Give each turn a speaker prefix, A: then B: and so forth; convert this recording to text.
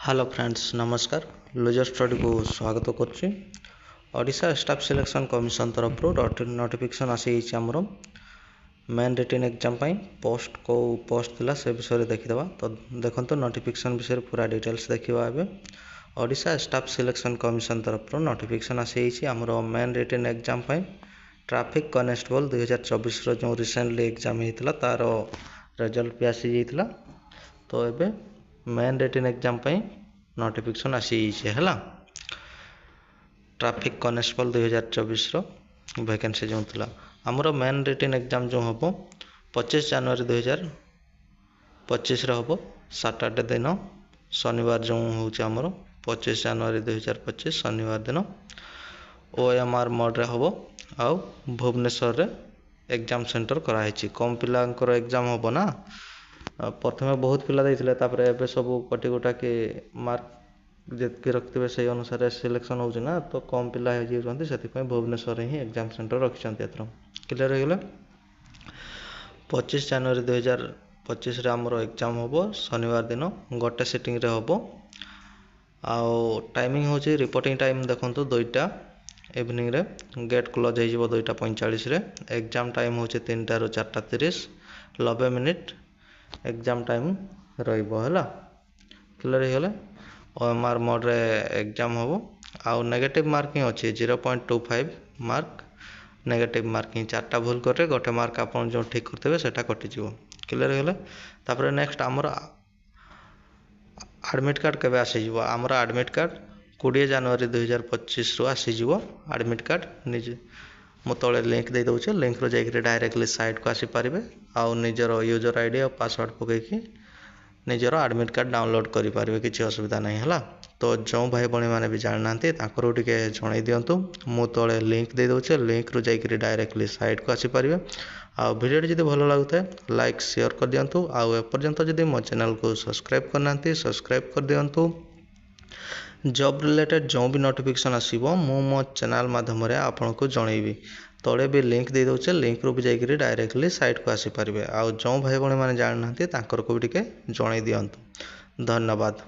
A: Hello friends नमस्कार loser study को स्वागत करुच्ची ओडिशा स्टाफ सिलेक्शन कमिशन तरफ नोटिफिकेशन आसी आमर मेन रिटन एग्जाम पोस्ट को पोस्ट थिला से विषय देखीदे तो देखो नोटिफिकेशन विषय पूरा डिटेल्स देखा ए ओडिशा स्टाफ सिलेक्शन कमिशन तरफ नोटिफिकेशन आसी आमर main written exam traffic constable 2024 जो रिसेंटली एग्जाम होता तार रिजल्ट भी आसी जाइए तो ये मेन रिटन एग्जाम नोटिफिकेशन आसी है ट्रैफिक कॉन्स्टेबल 2024 वैकेंसी जो थी आमर मेन रिटन एग्जाम जो हम 25 जनवरी 2025 हम सैटरडे दिन शनिवार जो होमर 25 जनवरी 2025 शनिवार दिन OMR मोड हम आउ भुवनेश्वर एग्जाम सेंटर कराई कम पिलांकर एग्जाम हम ना प्रथमे बहुत पिला देते एवं सब कटी गुटा कि मार्क जितकी रखते से अनुसार सिलेक्शन होना तो कम पिला से भुवनेश्वर ही एग्जाम सेंटर रखिंट एथर क्लियर हो गला 25 जनवरी 2025 आमर एग्जाम हम शनिवार दिन गोटे सिटिंग रे हम आउ टाइमिंग हूँ रिपोर्टिंग टाइम देखो 2टा इवनिंग रे गेट क्लोज हो 2:45 एग्जाम टाइम हूँ 3टा ରୁ 4:30 90 मिनिट एग्जाम टाइम रहा क्लियर हो गला OMR मोड रे एग्जाम हम आउ नेगेटिव मार्किंग अच्छी 0.25 मार्क नेगेटिव मार्किंग 4टा भूल करे गोटे मार्क आप जो ठीक करते से कटिज क्लियर हो गला तापर नेक्स्ट आमर एडमिट कार्ड केबे आसीज आमर एडमिट कार्ड 20 जनवरी 2025 रु आसीज एडमिट कार्ड निजे मो तले लिंक दे दउछे लिंक रो जाइकरी डायरेक्टली साइट को आसी पारिबे आउ निजर यूजर आईडी और पासवर्ड पकईकी निजर एडमिट कार्ड डाउनलोड करि पारिबे किछि असुविधा नहीं हला तो जो भाई बणी माने भी जान नांती ताकरो टिके जणाई दियंतु मो तले लिंक दे दउछे लिंक रो जाइकरी डायरेक्टली साइट को आसी पारिबे आ वीडियो जदि भलो लागुते लाइक शेयर कर दियंतु आउ एपर्यंत जदि मो चैनल को सब्सक्राइब करनांती सब्सक्राइब कर दियंतु जॉब रिलेटेड जो भी नोटिफिकेशन आसीबो मो चैनल माध्यम रे आपन को जणैबी तले भी लिंक दे दउछे लिंक रो भी जाइकरी डायरेक्टली साइट को आसी पारिबे आ जो भाई बणी माने जान नांती ताकर को भी टिके जणाई दियंतु धन्यवाद।